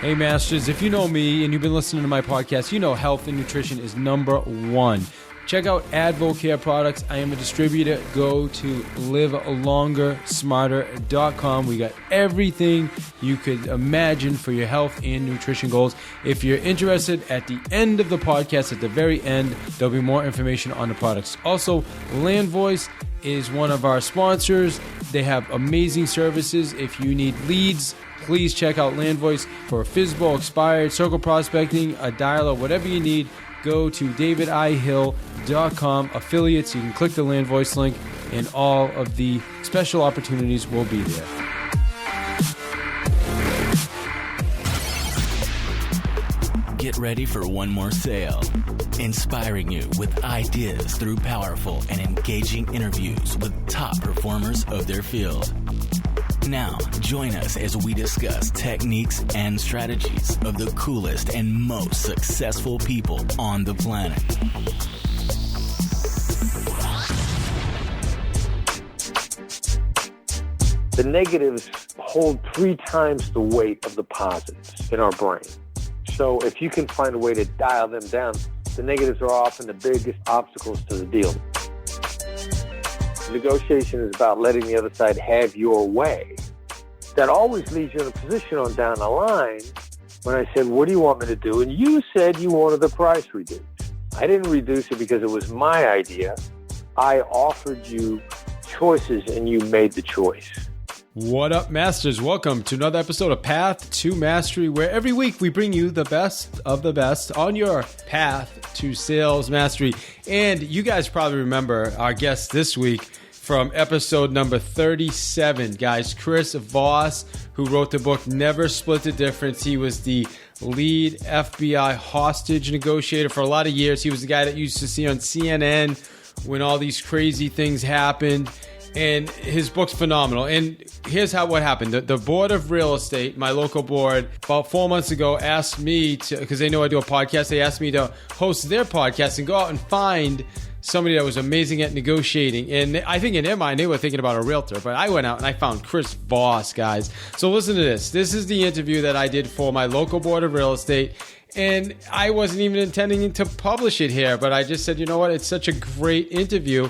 Hey Masters, if you know me and you've been listening to my podcast, you know health and nutrition is number one. Check out AdvoCare products. I am a distributor. Go to livelongersmarter.com. We got everything you could imagine for your health and nutrition goals. If you're interested, at the end of the podcast, at the very end, there'll be more information on the products. Also, LandVoice is one of our sponsors. They have amazing services. If you need leads, please check out LandVoice for FSBO, expired, circle prospecting, a dialer, whatever you need. Go to davidihill.com, affiliates. You can click the LandVoice link, and all of the special opportunities will be there. Get ready for one more sale, inspiring you with ideas through powerful and engaging interviews with top performers of their field. Now, join us as we discuss techniques and strategies of the coolest and most successful people on the planet. The negatives hold 3 times the weight of the positives in our brain. So if you can find a way to dial them down, the negatives are often the biggest obstacles to the deal. Negotiation is about letting the other side have your way. That always leaves you in a position on down the line when I said, what do you want me to do? And you said you wanted the price reduced. I didn't reduce it because it was my idea. I offered you choices and you made the choice. What up, Masters? Welcome to another episode of Path to Mastery, where every week we bring you the best of the best on your path to sales mastery. And you guys probably remember our guest this week from episode number 37, guys, Chris Voss, who wrote the book Never Split the Difference. He was the lead FBI hostage negotiator for a lot of years. He was the guy that you used to see on CNN when all these crazy things happened. And his book's phenomenal. And here's what happened. The board of real estate, my local board, about 4 months ago asked me to, because they know I do a podcast, they asked me to host their podcast and go out and find somebody that was amazing at negotiating. And I think in their mind, they were thinking about a realtor. But I went out and I found Chris Voss, guys. So listen to this. This is the interview that I did for my local board of real estate. And I wasn't even intending to publish it here. But I just said, you know what? It's such a great interview.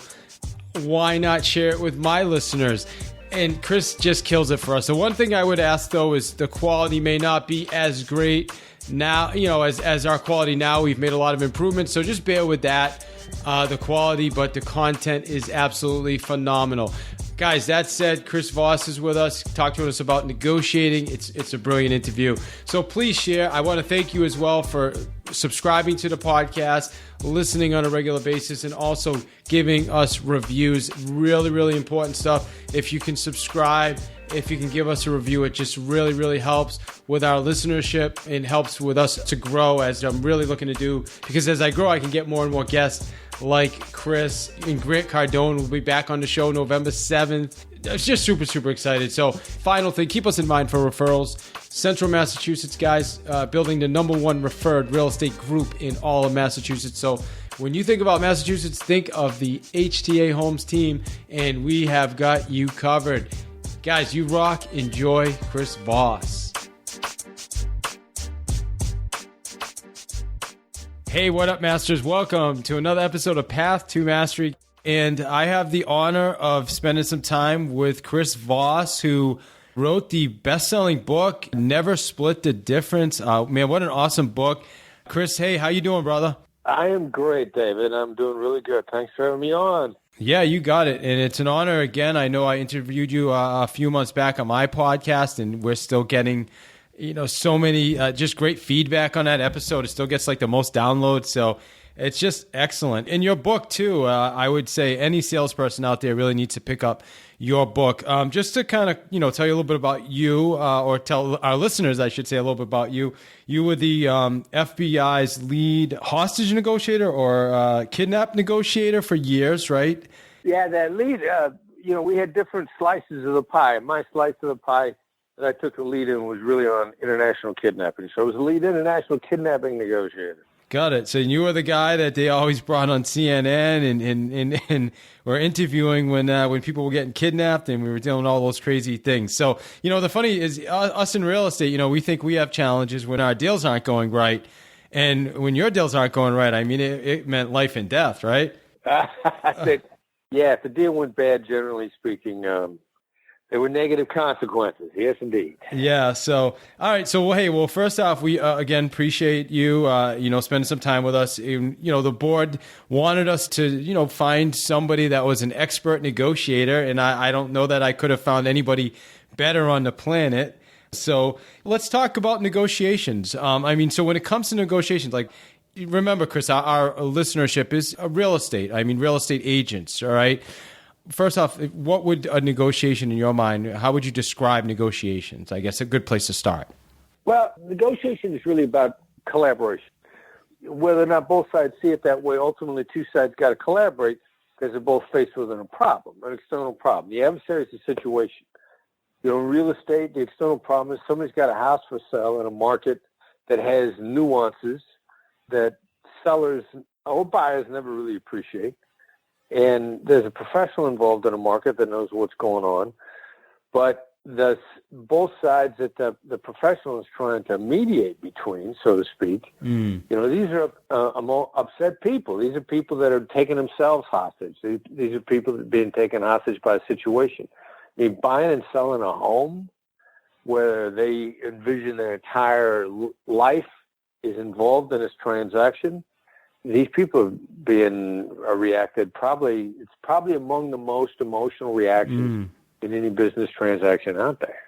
Why not share it with my listeners? And Chris just kills it for us. The one thing I would ask, though, is the quality may not be as great now, as our quality now. We've made a lot of improvements, so just bear with that, the quality, but the content is absolutely phenomenal. Guys, that said, Chris Voss is with us, talking to us about negotiating. It's a brilliant interview. So please share. I want to thank you as well for subscribing to the podcast, listening on a regular basis, and also giving us reviews. Really, really important stuff. If you can subscribe, if you can give us a review, it just really, really helps with our listenership and helps with us to grow, as I'm really looking to do. Because as I grow, I can get more and more guests like Chris, and Grant Cardone will be back on the show November 7th. I was just super, super excited. So final thing, keep us in mind for referrals. Central Massachusetts, guys, building the #1 referred real estate group in all of Massachusetts. So when you think about Massachusetts, think of the HTA Homes team, and we have got you covered. Guys, you rock. Enjoy Chris Voss. Hey, what up, Masters? Welcome to another episode of Path to Mastery. And I have the honor of spending some time with Chris Voss, who wrote the best-selling book, Never Split the Difference. Man, what an awesome book. Chris, hey, how you doing, brother? I am great, David. I'm doing really good. Thanks for having me on. Yeah, you got it. And it's an honor. Again, I know I interviewed you a few months back on my podcast, and we're still getting so many just great feedback on that episode. It still gets like the most downloads. So it's just excellent. And your book too, I would say any salesperson out there really needs to pick up your book. Just to kind of, tell you a little bit about you, or tell our listeners, I should say, a little bit about you. You were the FBI's lead hostage negotiator or kidnap negotiator for years, right? Yeah, that lead, we had different slices of the pie. My slice of the pie that I took the lead in was really on international kidnapping. So I was the lead international kidnapping negotiator. Got it. So you were the guy that they always brought on CNN and were interviewing when people were getting kidnapped and we were dealing with all those crazy things. So, the funny is us in real estate, we think we have challenges when our deals aren't going right. And when your deals aren't going right, I mean, it meant life and death, right? I said, yeah, if the deal went bad, generally speaking, there were negative consequences. Yes, indeed. Yeah. So, all right. So, well, first off, we again appreciate you, spending some time with us. The board wanted us to, find somebody that was an expert negotiator, and I don't know that I could have found anybody better on the planet. So, let's talk about negotiations. So when it comes to negotiations, like, remember, Chris, our listenership is real estate. Real estate agents. All right. First off, what would a negotiation in your mind, how would you describe negotiations? I guess a good place to start. Well, negotiation is really about collaboration. Whether or not both sides see it that way, ultimately two sides got to collaborate because they're both faced with a problem, an external problem. The adversary is the situation. In real estate, the external problem is somebody's got a house for sale in a market that has nuances that sellers or buyers never really appreciate. And there's a professional involved in a market that knows what's going on. But both sides that the professional is trying to mediate between, so to speak, these are upset people. These are people that are taking themselves hostage. These are people that are being taken hostage by a situation. Buying and selling a home where they envision their entire life is involved in this transaction. These people are being reacted. It's probably among the most emotional reactions in any business transaction out there.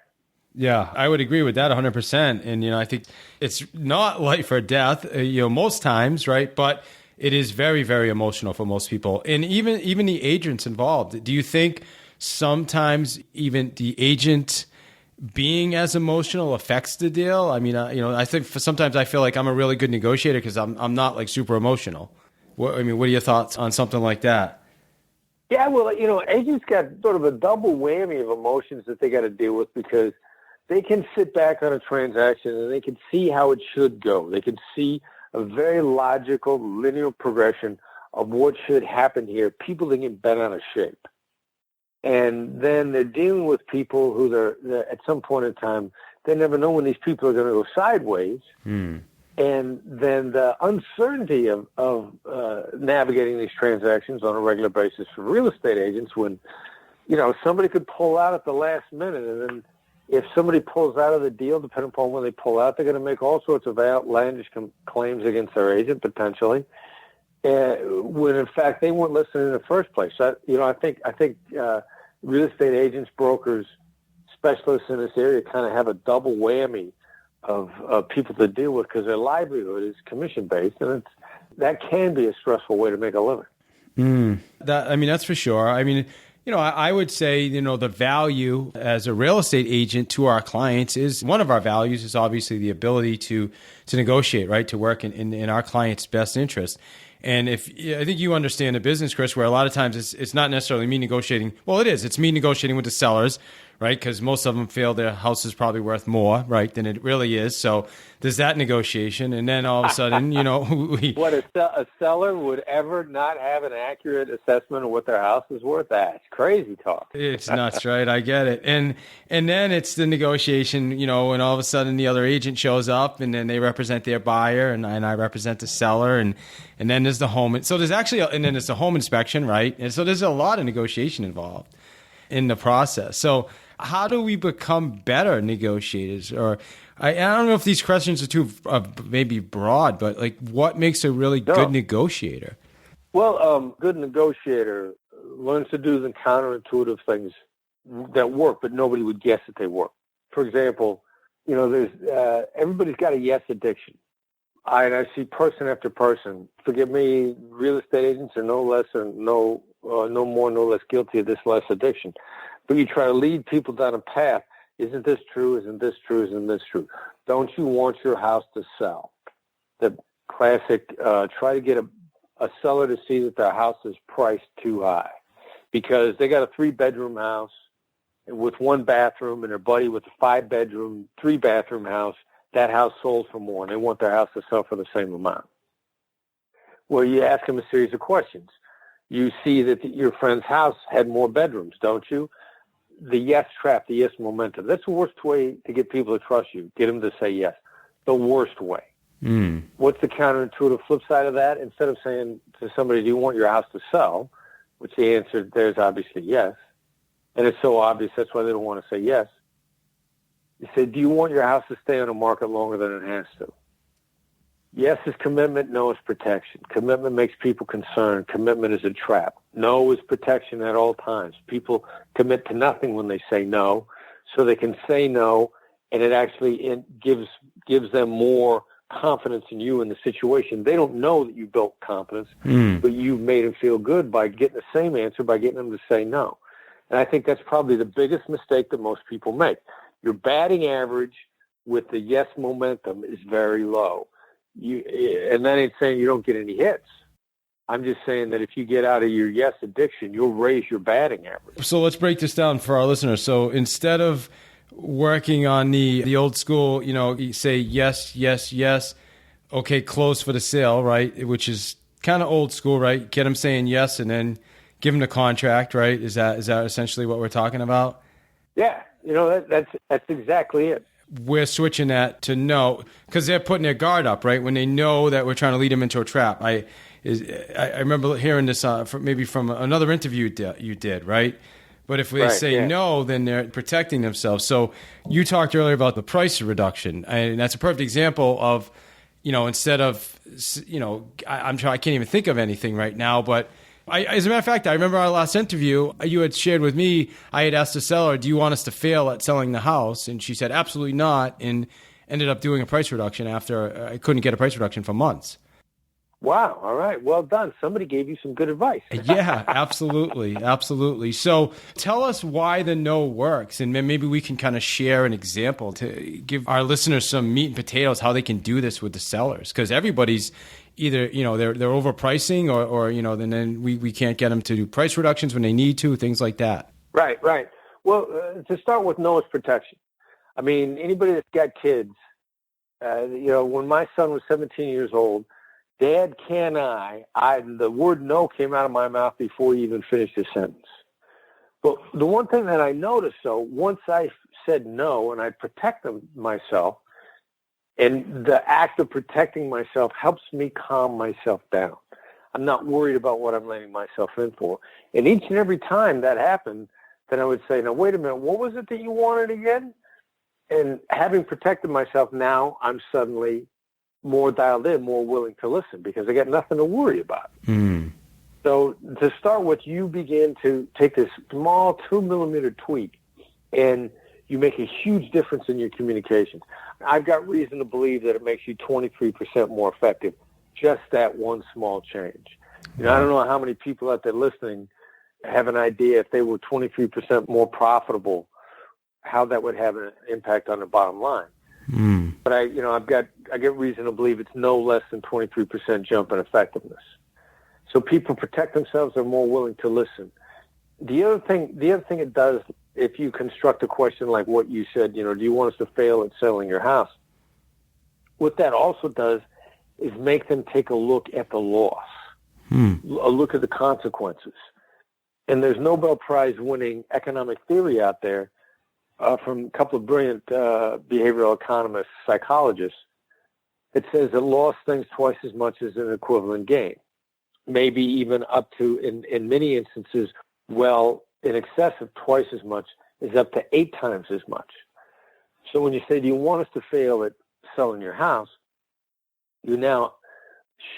Yeah, I would agree with that 100%. And, I think it's not life or death, most times, right? But it is very, very emotional for most people. And even the agents involved. Do you think sometimes even the agent being as emotional affects the deal? I think sometimes I feel like I'm a really good negotiator because I'm not like super emotional. What are your thoughts on something like that? Yeah, well, agents got sort of a double whammy of emotions that they got to deal with because they can sit back on a transaction and they can see how it should go. They can see a very logical, linear progression of what should happen here. People that get bent out of shape. And then they're dealing with people who they're at some point in time, they never know when these people are going to go sideways. And then the uncertainty of navigating these transactions on a regular basis for real estate agents when, somebody could pull out at the last minute. And then if somebody pulls out of the deal, depending upon when they pull out, they're going to make all sorts of outlandish claims against their agent, potentially. When in fact they weren't listening in the first place. I think real estate agents, brokers, specialists in this area kind of have a double whammy of people to deal with because their livelihood is commission based, and that can be a stressful way to make a living. That's for sure. I would say, the value as a real estate agent to our clients is one of our values is obviously the ability to negotiate, right? To work in our client's best interest. And I think you understand the business, Chris, where a lot of times it's not necessarily me negotiating. Well, it is. It's me negotiating with the sellers, right? Because most of them feel their house is probably worth more, right, than it really is. So there's that negotiation. And then all of a sudden, What, a seller would ever not have an accurate assessment of what their house is worth? That's crazy talk. It's nuts, right? I get it. And then it's the negotiation, and all of a sudden the other agent shows up and then they represent their buyer and I represent the seller. And then there's the home. So there's and then there's the home inspection, right? And so there's a lot of negotiation involved in the process. So how do we become better negotiators? Or I don't know if these questions are too maybe broad, but like what makes a really good negotiator? Well, good negotiator learns to do the counterintuitive things that work, but nobody would guess that they work. For example, there's everybody's got a yes addiction. I see person after person. Forgive me, real estate agents are no more, no less guilty of this less addiction. But you try to lead people down a path. Isn't this true? Isn't this true? Isn't this true? Don't you want your house to sell? The classic, try to get a seller to see that their house is priced too high because they got a 3-bedroom house with 1 bathroom and their buddy with a 5-bedroom, 3-bathroom house. That house sold for more and they want their house to sell for the same amount. Well, you ask them a series of questions. You see that your friend's house had more bedrooms, don't you? The yes trap, the yes momentum. That's the worst way to get people to trust you. Get them to say yes. The worst way. What's the counterintuitive flip side of that? Instead of saying to somebody, do you want your house to sell? Which the answer there is obviously yes. And it's so obvious, that's why they don't want to say yes. You say, do you want your house to stay on the market longer than it has to? Yes is commitment, no is protection. Commitment makes people concerned. Commitment is a trap. No is protection at all times. People commit to nothing when they say no, so they can say no, and it actually gives them more confidence in you in the situation. They don't know that you built confidence, but you've made them feel good by getting the same answer, by getting them to say no. And I think that's probably the biggest mistake that most people make. Your batting average with the yes momentum is very low. And that ain't saying you don't get any hits. I'm just saying that if you get out of your yes addiction, you'll raise your batting average. So let's break this down for our listeners. So instead of working on the old school, you say yes, yes, yes, okay, close for the sale, right? Which is kind of old school, right? Get them saying yes and then give them the contract, right? Is that essentially what we're talking about? Yeah, that's exactly it. We're switching that to no, because they're putting their guard up, right? When they know that we're trying to lead them into a trap. I remember hearing this maybe from another interview you did, right? But if they say no, then they're protecting themselves. So you talked earlier about the price reduction, and that's a perfect example of, instead of, I can't even think of anything right now, but as a matter of fact, I remember our last interview, you had shared with me, I had asked the seller, do you want us to fail at selling the house? And she said, absolutely not, and ended up doing a price reduction after I couldn't get a price reduction for months. Wow. All right. Well done. Somebody gave you some good advice. Yeah, absolutely. Absolutely. So tell us why the no works, and maybe we can kind of share an example to give our listeners some meat and potatoes, how they can do this with the sellers. Because everybody's either, they're overpricing or then we can't get them to do price reductions when they need to, things like that. Right. Well, to start with, no is protection. I mean, anybody that's got kids, when my son was 17 years old, Dad, can I, the word no came out of my mouth before he even finished his sentence. But the one thing that I noticed, though, once I said no and I protect myself, and the act of protecting myself helps me calm myself down. I'm not worried about what I'm letting myself in for. And each and every time that happened, then I would say, now, wait a minute, what was it that you wanted again? And having protected myself, now I'm suddenly more dialed in, more willing to listen because I got nothing to worry about. So to start with, you begin to take this small 2-millimeter tweak and you make a huge difference in your communications. I've got reason to believe that it makes you 23% more effective, just that one small change. I don't know how many people out there listening have an idea if they were 23% more profitable, how that would have an impact on the bottom line. But I get reason to believe it's no less than 23% jump in effectiveness. So people protect themselves; they're more willing to listen. The other thing it does, if you construct a question like what you said, do you want us to fail at selling your house? What that also does is make them take a look at the loss, a look at the consequences. And there's Nobel Prize winning economic theory out there from a couple of brilliant behavioral economists, psychologists, that says that loss things twice as much as an equivalent gain, maybe even up to, in many instances, in excess of twice as much, is up to 8 times as much. So when you say, do you want us to fail at selling your house, you're now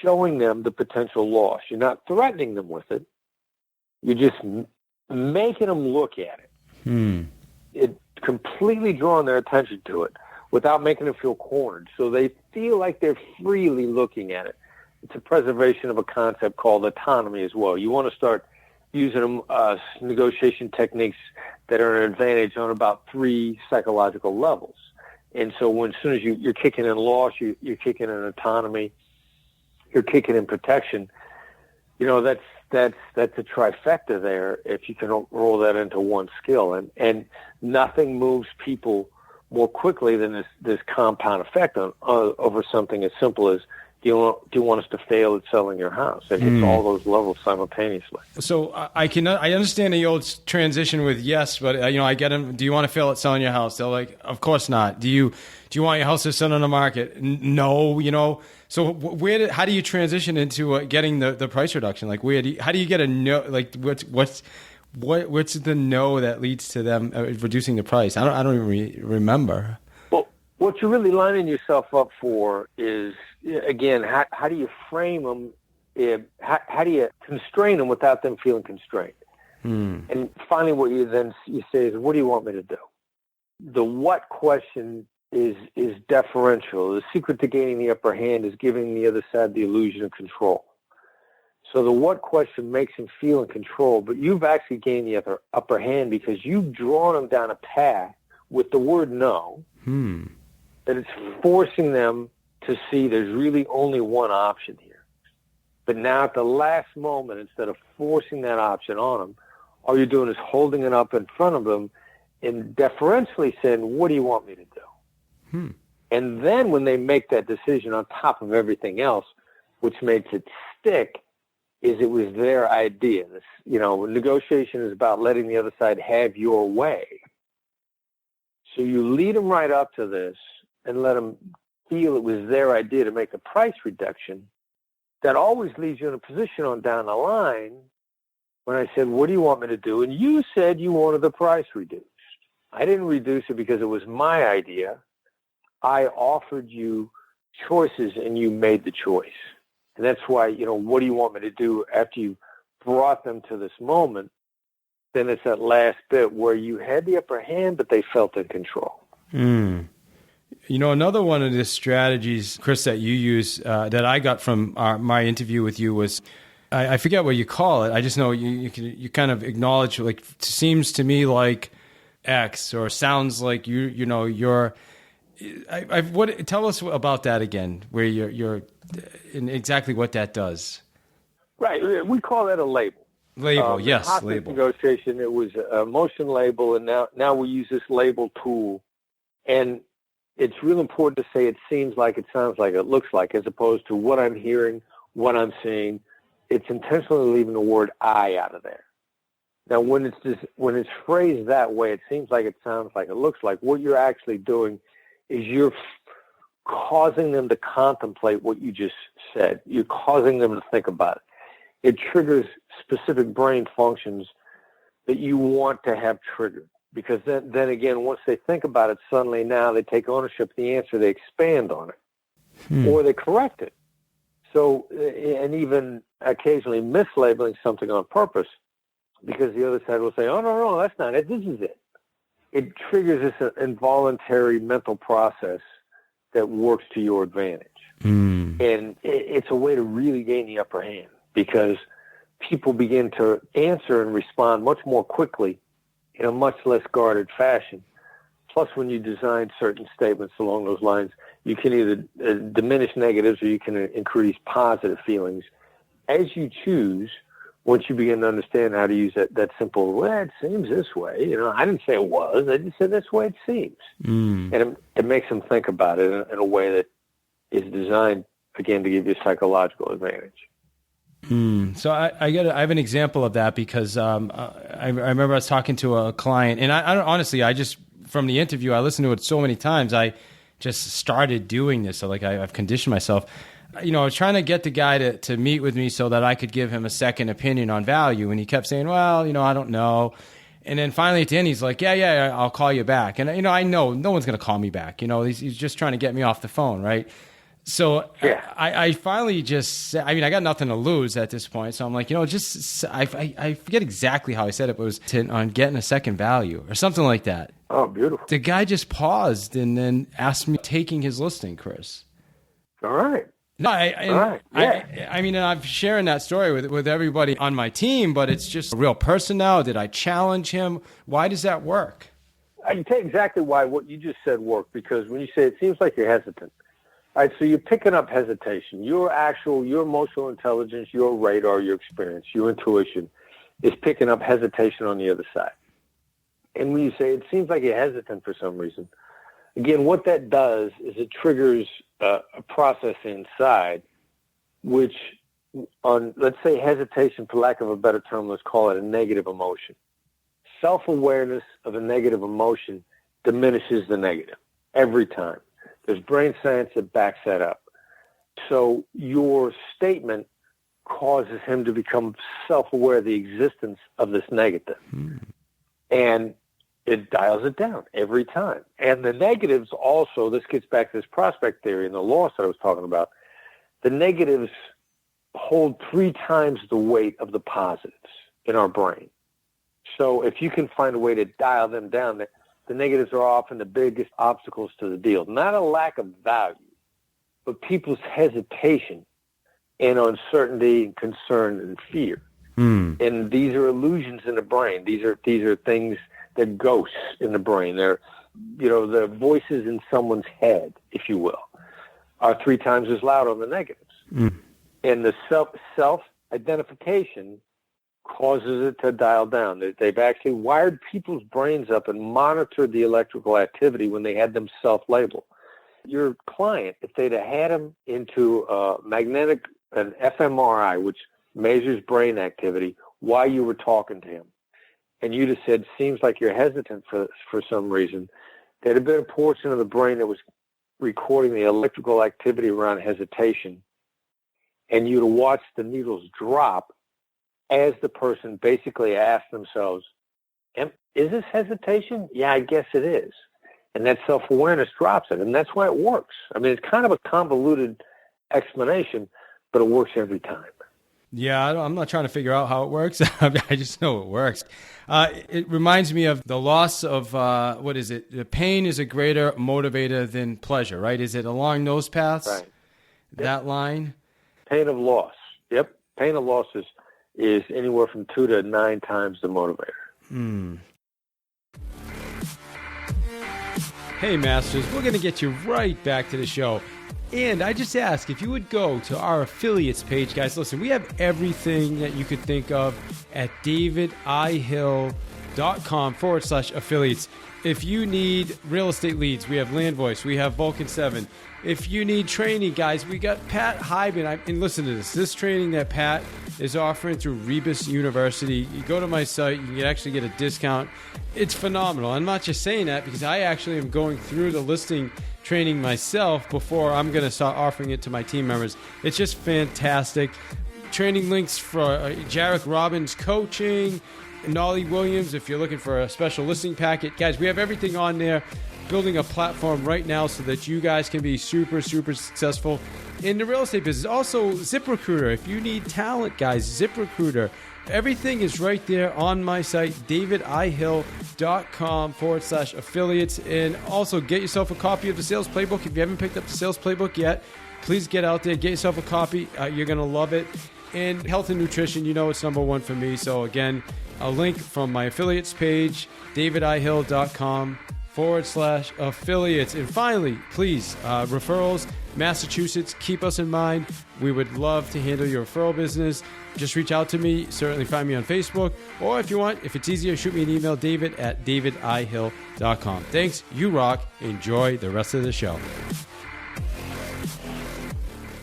showing them the potential loss. You're not threatening them with it. You're just making them look at it. It completely drawing their attention to it without making them feel cornered. So they feel like they're freely looking at it. It's a preservation of a concept called autonomy as well. You want to start using negotiation techniques that are an advantage on about 3 psychological levels. And so as soon as you're kicking in loss, you're kicking in autonomy, you're kicking in protection, that's a trifecta there if you can roll that into one skill. And nothing moves people more quickly than this compound effect over something as simple as Do you want us to fail at selling your house? It's all those levels simultaneously. So I understand the old transition with yes, but I get them. Do you want to fail at selling your house? They're like, of course not. Do you want your house to sit on the market? No. So how do you transition into getting the price reduction? Like how do you get a no? Like what's the no that leads to them reducing the price? I don't even remember. Well, what you're really lining yourself up for is, again, how do you frame them? How do you constrain them without them feeling constrained? And finally, what you say is, what do you want me to do? The what question is deferential. The secret to gaining the upper hand is giving the other side the illusion of control. So the what question makes them feel in control, but you've actually gained the upper hand because you've drawn them down a path with the word no, that it's forcing them to see there's really only one option here. But now at the last moment, instead of forcing that option on them, all you're doing is holding it up in front of them and deferentially saying, what do you want me to do? And then when they make that decision on top of everything else, which makes it stick, is it was their idea. Negotiation is about letting the other side have your way. So you lead them right up to this and let them feel it was their idea to make a price reduction. That always leaves you in a position on down the line when I said, what do you want me to do? And you said you wanted the price reduced. I didn't reduce it because it was my idea. I offered you choices and you made the choice. And that's why, what do you want me to do after you brought them to this moment? Then it's that last bit where you had the upper hand, but they felt in control. Another one of the strategies, Chris, that you use that I got from my interview with you was, I forget what you call it. I just know you kind of acknowledge, like, seems to me like X, or sounds like you're. Tell us about that again, where you're and exactly what that does. Right, we call that a label. Yes, label. Negotiation, it was a emotion label, and now we use this label tool, and it's real important to say it seems like, it sounds like, it looks like, as opposed to what I'm hearing, what I'm seeing. It's intentionally leaving the word I out of there. Now, when it's phrased that way, it seems like, it sounds like, it looks like, what you're actually doing is you're causing them to contemplate what you just said. You're causing them to think about it. It triggers specific brain functions that you want to have triggered. Because then again, once they think about it, suddenly now they take ownership of the answer, they expand on it, or they correct it. So, and even occasionally mislabeling something on purpose, because the other side will say, oh, no, that's not it, this is it. It triggers this involuntary mental process that works to your advantage. And it's a way to really gain the upper hand, because people begin to answer and respond much more quickly in a much less guarded fashion. Plus, when you design certain statements along those lines, you can either diminish negatives or you can increase positive feelings as you choose. Once you begin to understand how to use that simple, well, it seems this way. I didn't say it was. I just said that's the way it seems. And it makes them think about it in a way that is designed, again, to give you a psychological advantage. So I have an example of that, because I remember I was talking to a client, and I don't, honestly, I just, from the interview, I listened to it so many times, I just started doing this. So like I've conditioned myself. I was trying to get the guy to meet with me so that I could give him a second opinion on value. And he kept saying, well, I don't know. And then finally at the end, he's like, yeah, I'll call you back. And, I know no one's going to call me back. He's just trying to get me off the phone, right? So yeah. I finally just, I got nothing to lose at this point. So I'm like, I forget exactly how I said it, but it was on getting a second value or something like that. Oh, beautiful. The guy just paused and then asked me taking his listing, Chris. All right. No, I'm sharing that story with everybody on my team, but it's just a real person now. Did I challenge him? Why does that work? I can tell you exactly why what you just said worked, because when you say it seems like you're hesitant. All right, so you're picking up hesitation. Your emotional intelligence, your radar, your experience, your intuition is picking up hesitation on the other side. And when you say it seems like you're hesitant for some reason, again, what that does is it triggers a process inside which on, let's say, hesitation, for lack of a better term, let's call it a negative emotion. Self-awareness of a negative emotion diminishes the negative every time. There's brain science that backs that up. So your statement causes him to become self-aware of the existence of this negative. And it dials it down every time. And the negatives also, this gets back to this prospect theory and the loss that I was talking about, the negatives hold 3 times the weight of the positives in our brain. So if you can find a way to dial them down, the negatives are often the biggest obstacles to the deal. Not a lack of value, but people's hesitation and uncertainty and concern and fear. And these are illusions in the brain. These are things that ghosts in the brain. They're, the voices in someone's head, if you will, are 3 times as loud on the negatives. And the self-identification causes it to dial down. They've actually wired people's brains up and monitored the electrical activity when they had them self-label. Your client, if they'd have had him into an fMRI, which measures brain activity, while you were talking to him, and you'd have said, seems like you're hesitant for some reason, there'd have been a portion of the brain that was recording the electrical activity around hesitation, and you'd have watched the needles drop as the person basically asked themselves, is this hesitation? Yeah, I guess it is. And that self-awareness drops it, and that's why it works. I mean, it's kind of a convoluted explanation, but it works every time. Yeah, I'm not trying to figure out how it works. I just know it works. It reminds me of the loss of, what is it? The pain is a greater motivator than pleasure, right? Is it along those paths? Right. That line? Pain of loss. Yep. Pain of loss is anywhere from 2 to 9 times the motivator. Hey, Masters, we're going to get you right back to the show. And I just ask if you would go to our affiliates page, guys. Listen, we have everything that you could think of at davidihill.com/affiliates. If you need real estate leads, we have Land Voice, we have Vulcan 7. If you need training, guys, we got Pat Hyben. And listen to this. This training that Pat is offering through Rebus University, you go to my site, you can actually get a discount. It's phenomenal. I'm not just saying that because I actually am going through the listing training myself before I'm going to start offering it to my team members. It's just fantastic. Training links for Jarek Robbins coaching, Nolly Williams if you're looking for a special listing packet. Guys, we have everything on there. Building a platform right now so that you guys can be super, super successful in the real estate business. Also, ZipRecruiter. If you need talent, guys, ZipRecruiter. Everything is right there on my site, davidihill.com/affiliates. And also get yourself a copy of the Sales Playbook. If you haven't picked up the Sales Playbook yet, please get out there, get yourself a copy. You're going to love it. And health and nutrition, it's number one for me. So again, a link from my affiliates page, davidihill.com/affiliates. And finally, please, referrals, Massachusetts, keep us in mind. We would love to handle your referral business. Just reach out to me. Certainly find me on Facebook. Or if you want, if it's easier, shoot me an email, david@davidihill.com. Thanks. You rock. Enjoy the rest of the show.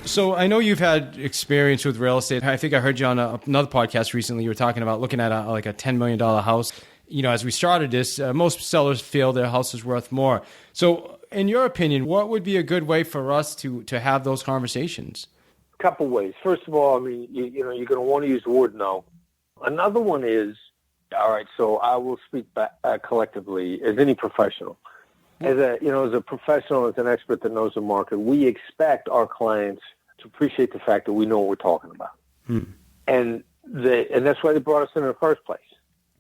So I know you've had experience with real estate. I think I heard you on another podcast recently. You were talking about looking at a $10 million house. As we started this, most sellers feel their house is worth more. So in your opinion, what would be a good way for us to have those conversations? A couple ways. First of all, I mean, you're going to want to use the word no. Another one is, all right, so I will speak back, collectively as any professional. As a professional, as an expert that knows the market, we expect our clients to appreciate the fact that we know what we're talking about. And that's why they brought us in the first place.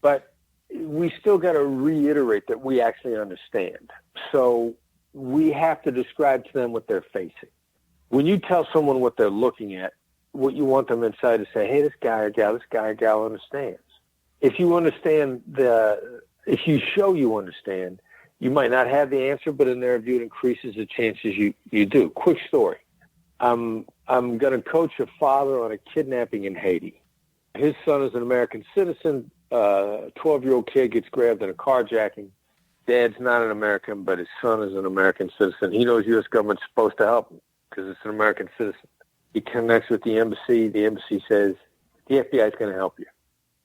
But we still got to reiterate that we actually understand. So we have to describe to them what they're facing. When you tell someone what they're looking at, what you want them inside to say, hey, this guy or gal understands. If you understand if you show you understand, you might not have the answer, but in their view, it increases the chances you do. Quick story. I'm going to coach a father on a kidnapping in Haiti. His son is an American citizen. 12-year-old kid gets grabbed in a carjacking. Dad's not an American, but his son is an American citizen. He knows U.S. government's supposed to help him because it's an American citizen. He connects with the embassy. The embassy says, the FBI is going to help you.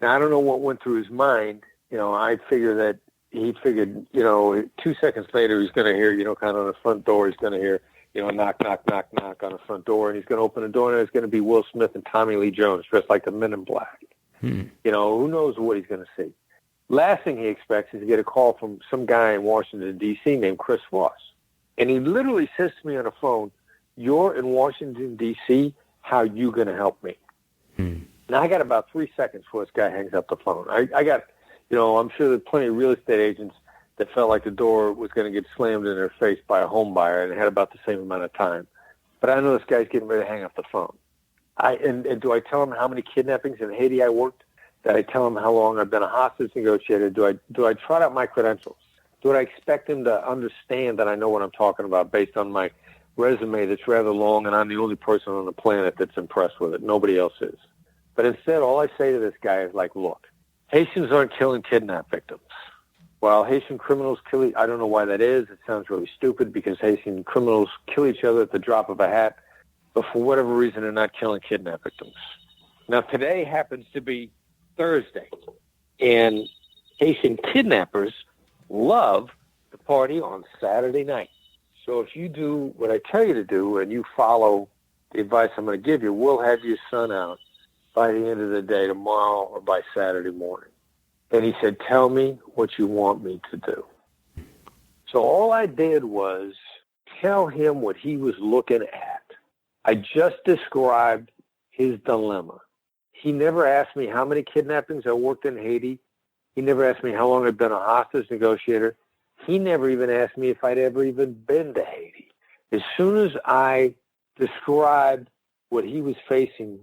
Now, I don't know what went through his mind. I figure that he figured, 2 seconds later, he's going to hear, kind of on the front door, he's going to hear, knock, knock, knock, knock on the front door, and he's going to open the door, and it's going to be Will Smith and Tommy Lee Jones dressed like the Men in Black. Who knows what he's going to see. Last thing he expects is to get a call from some guy in Washington, D.C. named Chris Voss. And he literally says to me on the phone, "You're in Washington, D.C., how you going to help me?" Now, I got about 3 seconds before this guy hangs up the phone. I got, I'm sure there's plenty of real estate agents that felt like the door was going to get slammed in their face by a home buyer and had about the same amount of time. But I know this guy's getting ready to hang up the phone. And do I tell him how many kidnappings in Haiti I worked? Did I tell him how long I've been a hostage negotiator? Do I trot out my credentials? Do I expect him to understand that I know what I'm talking about based on my resume that's rather long and I'm the only person on the planet that's impressed with it? Nobody else is. But instead, all I say to this guy is like, look, Haitians aren't killing kidnap victims. While Haitian criminals I don't know why that is. It sounds really stupid because Haitian criminals kill each other at the drop of a hat. But for whatever reason, they're not killing kidnap victims. Now, today happens to be Thursday, and Haitian kidnappers love to party on Saturday night. So if you do what I tell you to do and you follow the advice I'm going to give you, we'll have your son out by the end of the day tomorrow or by Saturday morning. And he said, tell me what you want me to do. So all I did was tell him what he was looking at. I just described his dilemma. He never asked me how many kidnappings I worked in Haiti. He never asked me how long I'd been a hostage negotiator. He never even asked me if I'd ever even been to Haiti. As soon as I described what he was facing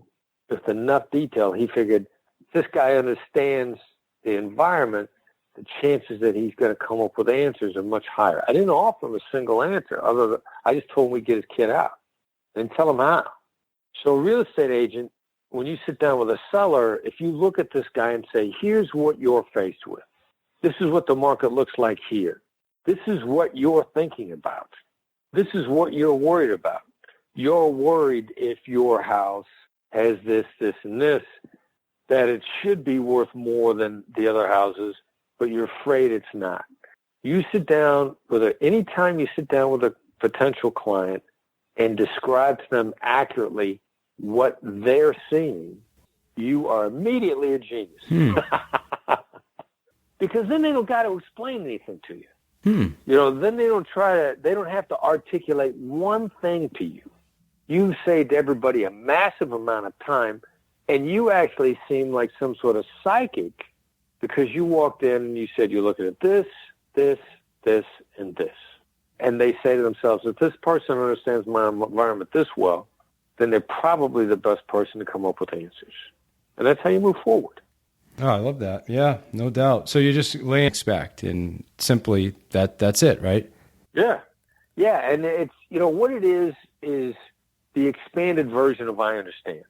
with enough detail, he figured this guy understands the environment, the chances that he's going to come up with answers are much higher. I didn't offer him a single answer. I just told him we'd get his kid out and tell him how. So a real estate agent, when you sit down with a seller, if you look at this guy and say, here's what you're faced with. This is what the market looks like here. This is what you're thinking about. This is what you're worried about. You're worried if your house has this, this, and this, that it should be worth more than the other houses, but you're afraid it's not. You sit down anytime you sit down with a potential client and describe to them accurately what they're seeing, you are immediately a genius. Because then they don't got to explain anything to you. Then they don't have to articulate one thing to you. You saved everybody a massive amount of time, and you actually seem like some sort of psychic because you walked in and you said you're looking at this, this, this, and this. And they say to themselves, if this person understands my environment this well, then they're probably the best person to come up with answers. And that's how you move forward. Oh, I love that. Yeah, no doubt. So you just lay expect and simply that's it, right? Yeah. Yeah. And it's, what it is the expanded version of I understand.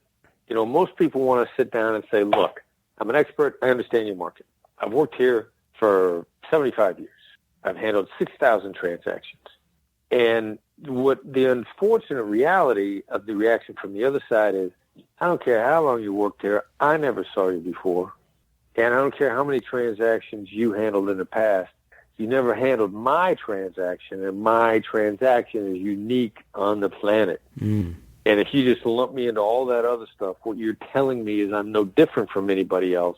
Most people want to sit down and say, look, I'm an expert. I understand your market. I've worked here for 75 years. I've handled 6,000 transactions. And what the unfortunate reality of the reaction from the other side is, I don't care how long you worked here. I never saw you before. And I don't care how many transactions you handled in the past. You never handled my transaction, and my transaction is unique on the planet. And if you just lump me into all that other stuff, what you're telling me is I'm no different from anybody else,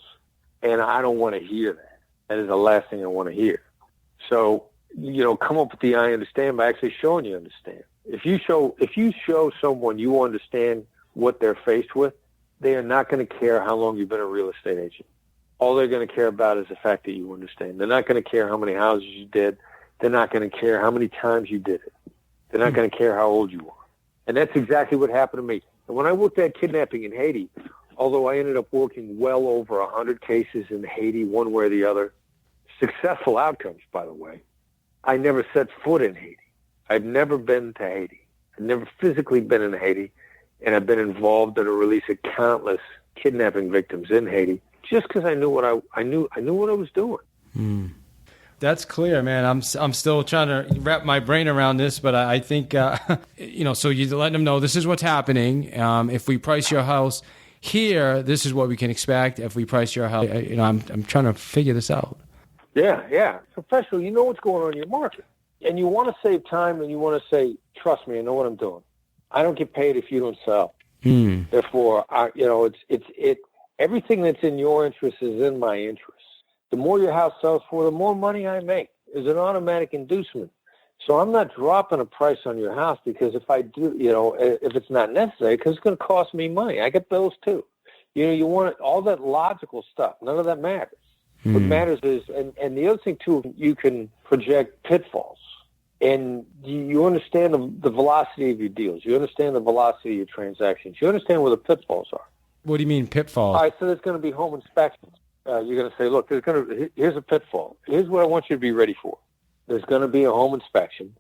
and I don't want to hear that. That is the last thing I want to hear. So, come up with the I understand by actually showing you understand. If you show someone you understand what they're faced with, they are not going to care how long you've been a real estate agent. All they're going to care about is the fact that you understand. They're not going to care how many houses you did. They're not going to care how many times you did it. They're not going to care how old you are. And that's exactly what happened to me. And when I worked at kidnapping in Haiti, although I ended up working well over 100 cases in Haiti, one way or the other, successful outcomes, by the way, I never set foot in Haiti. I've never been to Haiti. I've never physically been in Haiti, and I've been involved in the release of countless kidnapping victims in Haiti just because I knew what I knew what I was doing. That's clear, man. I'm still trying to wrap my brain around this, but I think so you let them know this is what's happening. If we price your house here, this is what we can expect. If we price your house, I'm trying to figure this out. Yeah. Professional, you know what's going on in your market, and you want to save time, and you want to say, trust me, I know what I'm doing. I don't get paid if you don't sell. Therefore, everything that's in your interest is in my interest. The more your house sells for, the more money I make. It's an automatic inducement. So I'm not dropping a price on your house because if I do, if it's not necessary, because it's going to cost me money. I get bills too. You want all that logical stuff. None of that matters. What matters is, and the other thing too, you can project pitfalls. And you understand the velocity of your deals. You understand the velocity of your transactions. You understand where the pitfalls are. What do you mean pitfalls? All right, so there's going to be home inspections. You're going to say, look, here's a pitfall. Here's what I want you to be ready for. There's going to be a home inspection,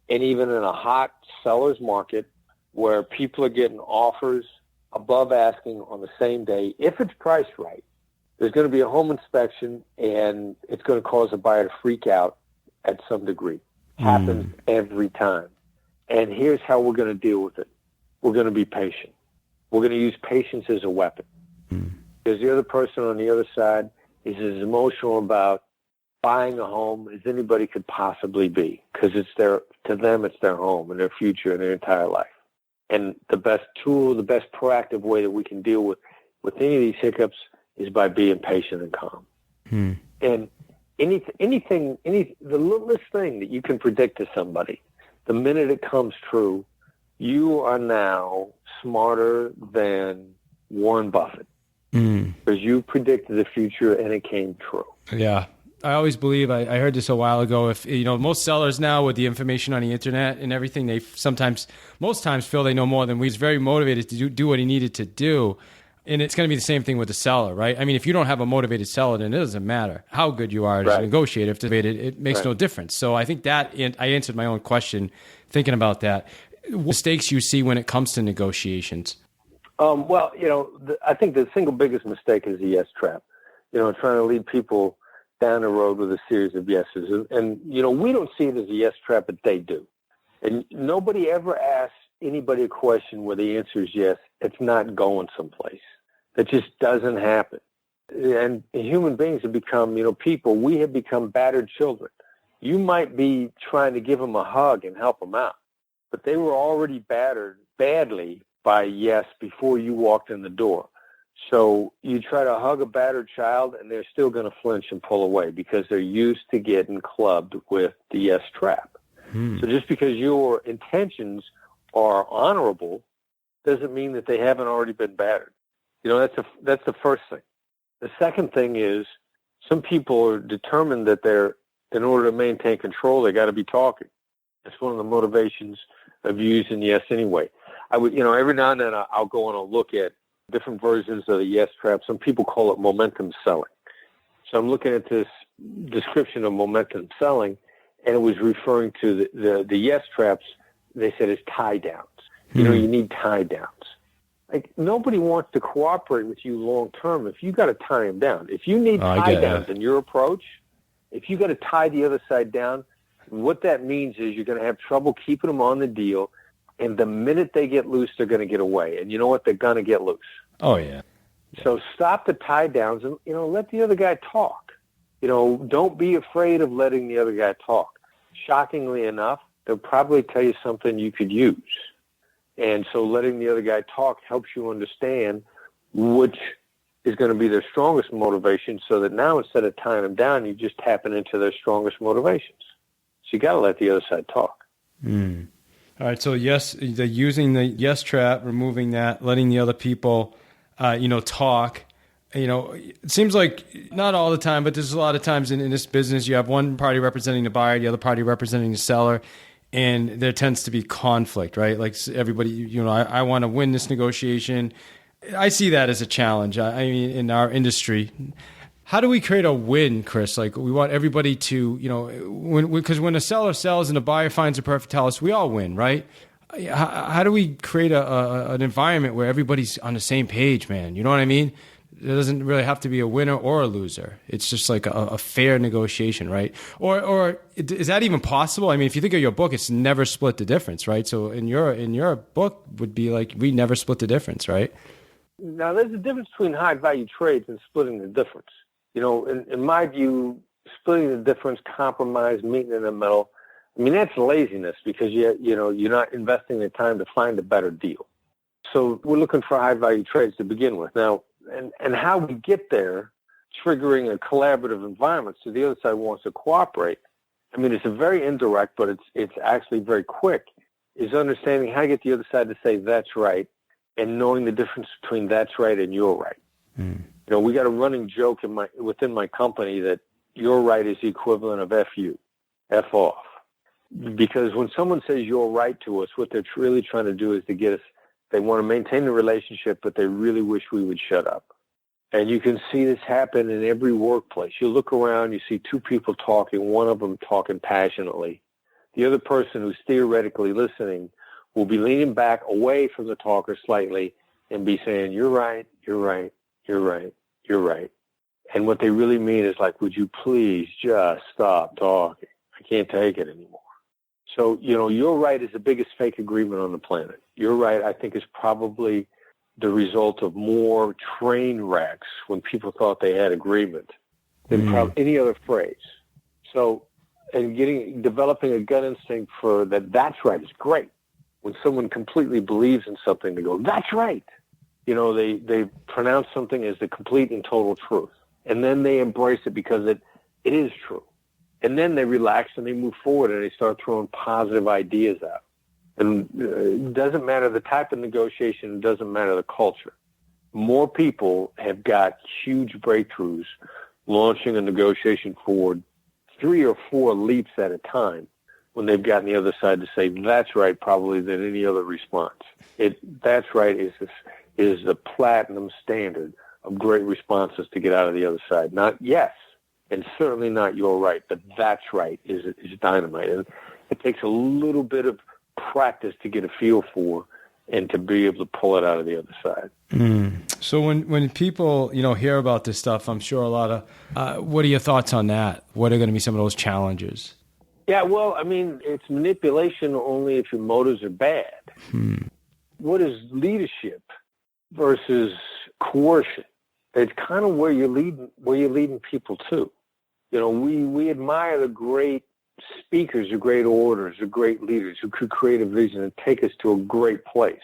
and even in a hot seller's market where people are getting offers above asking on the same day, if it's priced right, there's going to be a home inspection, and it's going to cause a buyer to freak out at some degree. Happens every time. And here's how we're going to deal with it. We're going to be patient. We're going to use patience as a weapon. Because the other person on the other side is as emotional about buying a home as anybody could possibly be. Because to them, it's their home and their future and their entire life. And the best tool, the best proactive way that we can deal with any of these hiccups is by being patient and calm. And the littlest thing that you can predict to somebody, the minute it comes true, you are now smarter than Warren Buffett. Because you predicted the future and it came true. Yeah. I always believe, I heard this a while ago, if most sellers now with the information on the internet and everything, they most times feel they know more than we. He's very motivated to do what he needed to do. And it's going to be the same thing with the seller, right? I mean, if you don't have a motivated seller, then it doesn't matter how good you are as a negotiator. If it makes no difference. So I think that I answered my own question thinking about that. What mistakes you see when it comes to negotiations? I think the single biggest mistake is the yes trap. Trying to lead people down the road with a series of yeses. And we don't see it as a yes trap, but they do. And nobody ever asks anybody a question where the answer is yes. It's not going someplace. That just doesn't happen. And human beings have become, people. We have become battered children. You might be trying to give them a hug and help them out, but they were already battered badly by yes before you walked in the door. So you try to hug a battered child, and they're still going to flinch and pull away because they're used to getting clubbed with the yes trap. So just because your intentions are honorable doesn't mean that they haven't already been battered. That's the first thing. The second thing is some people are determined that in order to maintain control, they got to be talking. That's one of the motivations of using yes anyway. I would, every now and then I'll go and I'll look at different versions of the yes trap. Some people call it momentum selling. So I'm looking at this description of momentum selling, and it was referring to the yes traps. They said it's tie downs. You need tie downs. Like, nobody wants to cooperate with you long term if you got to tie them down. If you need tie downs in your approach, if you got to tie the other side down, what that means is you're going to have trouble keeping them on the deal. And the minute they get loose, they're going to get away. And you know what? They're going to get loose. Oh, yeah. So stop the tie downs and, let the other guy talk. Don't be afraid of letting the other guy talk. Shockingly enough, they'll probably tell you something you could use. And so letting the other guy talk helps you understand which is going to be their strongest motivation, so that now instead of tying them down, you just tapping into their strongest motivations. So you got to let the other side talk. All right. So yes, using the yes trap, removing that, letting the other people, talk. It seems like not all the time, but there's a lot of times in this business, you have one party representing the buyer, the other party representing the seller, and there tends to be conflict, right? Like everybody, I want to win this negotiation. I see that as a challenge. I mean, in our industry, how do we create a win, Chris? Like, we want everybody to, because when a seller sells and a buyer finds a perfect house, we all win, right? How do we create an environment where everybody's on the same page, man? You know what I mean? There doesn't really have to be a winner or a loser. It's just like a fair negotiation, right? Or is that even possible? I mean, if you think of your book, it's never split the difference, right? So in your book would be like, we never split the difference, right? Now, there's a difference between high-value trades and splitting the difference. In my view, splitting the difference, compromise, meeting in the middle, I mean, that's laziness because you're not investing the time to find a better deal. So we're looking for high-value trades to begin with. Now, and how we get there, triggering a collaborative environment so the other side wants to cooperate. I mean, it's a very indirect, but it's actually very quick, is understanding how to get the other side to say that's right and knowing the difference between that's right and you're right. We got a running joke within my company that you're right is the equivalent of F you, F off. Because when someone says you're right to us, what they're really trying to do is to get us, they want to maintain the relationship, but they really wish we would shut up. And you can see this happen in every workplace. You look around, you see two people talking, one of them talking passionately. The other person who's theoretically listening will be leaning back away from the talker slightly and be saying, you're right, you're right, you're right, you're right. And what they really mean is like, would you please just stop talking? I can't take it anymore. So, you're right is the biggest fake agreement on the planet. You're right, I think, is probably the result of more train wrecks when people thought they had agreement than probably any other phrase. So, and developing a gut instinct for that's right is great. When someone completely believes in something, they go, that's right. They pronounce something as the complete and total truth. And then they embrace it because it is true. And then they relax and they move forward and they start throwing positive ideas out. And it doesn't matter the type of negotiation, it doesn't matter the culture. More people have got huge breakthroughs launching a negotiation forward 3 or 4 leaps at a time when they've gotten the other side to say, that's right, probably than any other response. That's right is the platinum standard of great responses to get out of the other side. Not yes, and certainly not you're right, but that's right is dynamite. And it takes a little bit of practice to get a feel for and to be able to pull it out of the other side. So when people, hear about this stuff, I'm sure a lot of, what are your thoughts on that? What are going to be some of those challenges? Yeah, well, I mean, it's manipulation only if your motives are bad. What is leadership versus coercion? It's kind of where you're leading people to. We admire the great speakers, the great orators, the great leaders who could create a vision and take us to a great place.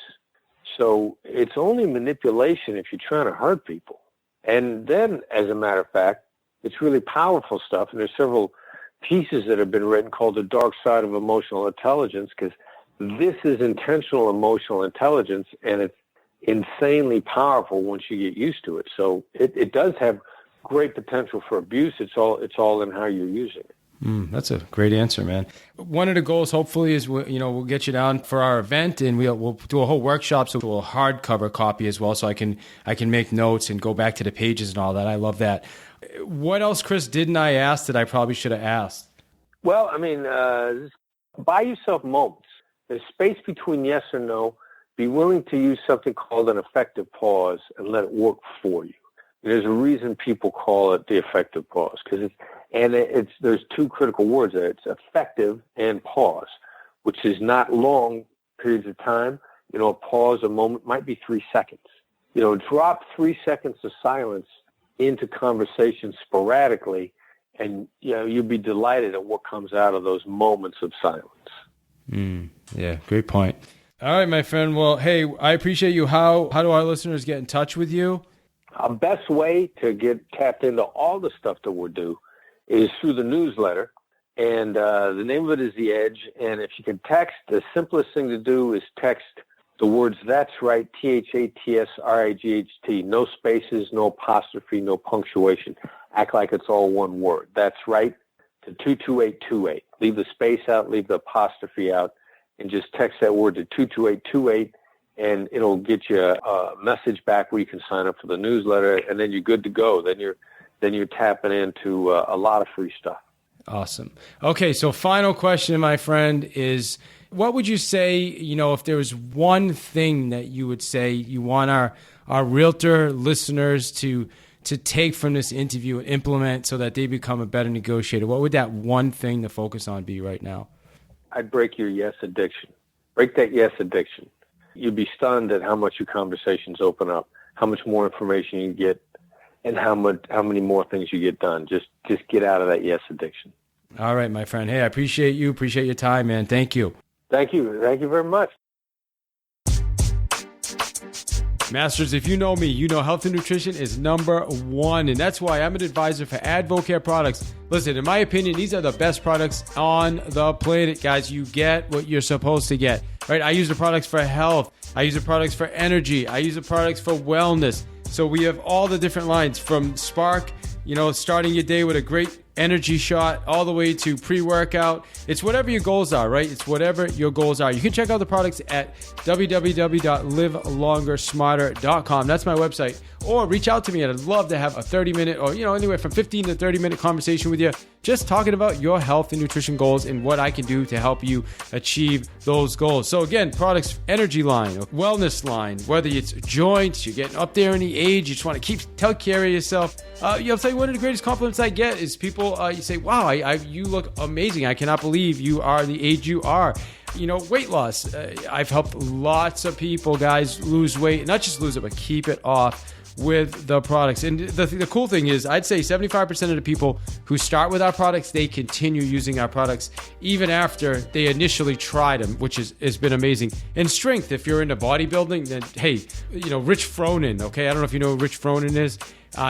So it's only manipulation if you're trying to hurt people. And then, as a matter of fact, it's really powerful stuff. And there's several pieces that have been written called The Dark Side of Emotional Intelligence, because this is intentional emotional intelligence, and it's insanely powerful once you get used to it. So it does have great potential for abuse. It's all in how you're using it. That's a great answer, man. One of the goals, hopefully, is we'll get you down for our event, and we'll do a whole workshop, so we'll hardcover copy as well, so I can make notes and go back to the pages and all that. I love that. What else, Chris, didn't I ask that I probably should have asked? Well, I mean, buy yourself moments. There's space between yes or no. Be willing to use something called an effective pause and let it work for you. There's a reason people call it the effective pause, because there's 2 critical words there. It's effective and pause, which is not long periods of time. A pause, a moment might be 3 seconds. Drop 3 seconds of silence into conversation sporadically, and you'll be delighted at what comes out of those moments of silence. Yeah, great point. All right, my friend. Well, hey, I appreciate you. How do our listeners get in touch with you? Our best way to get tapped into all the stuff that we do is through the newsletter, and the name of it is The Edge. And if you can text, the simplest thing to do is text the words "That's Right," THATSRIGHT, no spaces, no apostrophe, no punctuation. Act like it's all one word. That's right to 22828. Leave the space out, leave the apostrophe out, and just text that word to 22828, and it'll get you a message back where you can sign up for the newsletter, and then you're good to go. Then you're tapping into a lot of free stuff. Awesome. Okay, so final question, my friend, is what would you say, if there was one thing that you would say you want our our realtor listeners to take from this interview and implement so that they become a better negotiator, what would that one thing to focus on be right now? I'd break your yes addiction. Break that yes addiction. You'd be stunned at how much your conversations open up, how much more information you get, and how many more things you get done. Just get out of that yes addiction. All right, my friend. Hey, I appreciate you. Appreciate your time, man. Thank you. Thank you. Thank you very much. Masters, if you know me, you know health and nutrition is number one, and that's why I'm an advisor for Advocare products. Listen, in my opinion, these are the best products on the planet, guys. You get what you're supposed to get, right? I use the products for health. I use the products for energy. I use the products for wellness. So we have all the different lines from Spark, starting your day with a great energy shot, all the way to pre-workout. It's whatever your goals are, right? It's whatever your goals are. You can check out the products at www.livelongersmarter.com. That's my website. Or reach out to me, and I'd love to have a 30-minute or, anywhere from 15 to 30-minute conversation with you, just talking about your health and nutrition goals and what I can do to help you achieve those goals. So again, products, energy line, wellness line, whether it's joints, you're getting up there in the age, you just want to take care of yourself. I'll tell you, one of the greatest compliments I get is people, you say, wow, you look amazing. I cannot believe you are the age you are. Weight loss. I've helped lots of people, guys, lose weight, not just lose it, but keep it off with the products. And the cool thing is, I'd say 75% of the people who start with our products, they continue using our products even after they initially tried them, which has been amazing. And strength, if you're into bodybuilding, then hey, Rich Fronin, okay? I don't know if you know who Rich Fronin is.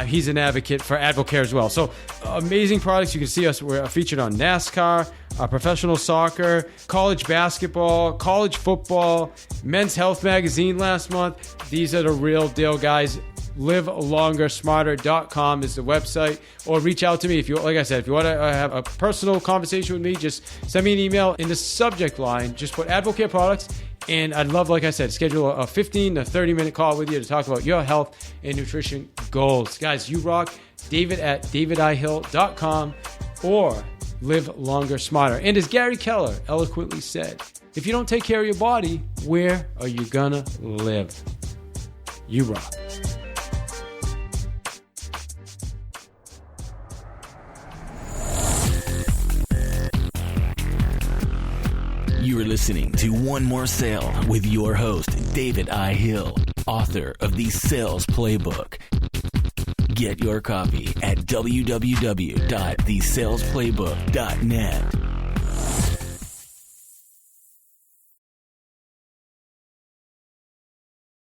He's an advocate for Advocare as well. So amazing products. You can see us. We're featured on NASCAR, professional soccer, college basketball, college football, Men's Health magazine last month. These are the real deal, guys. livelongersmarter.com is the website, or reach out to me if you want to have a personal conversation with me. Just send me an email. In the subject line, just put Advocare products, and I'd love, like I said, schedule a 15 to 30-minute call with you to talk about your health and nutrition goals. Guys, you rock. David at davidihill.com or Live Longer Smarter. And as Gary Keller eloquently said, if you don't take care of your body, where are you gonna live? You rock. You are listening to One More Sale with your host, David I. Hill, author of the Sales Playbook. Get your copy at www.thesalesplaybook.net.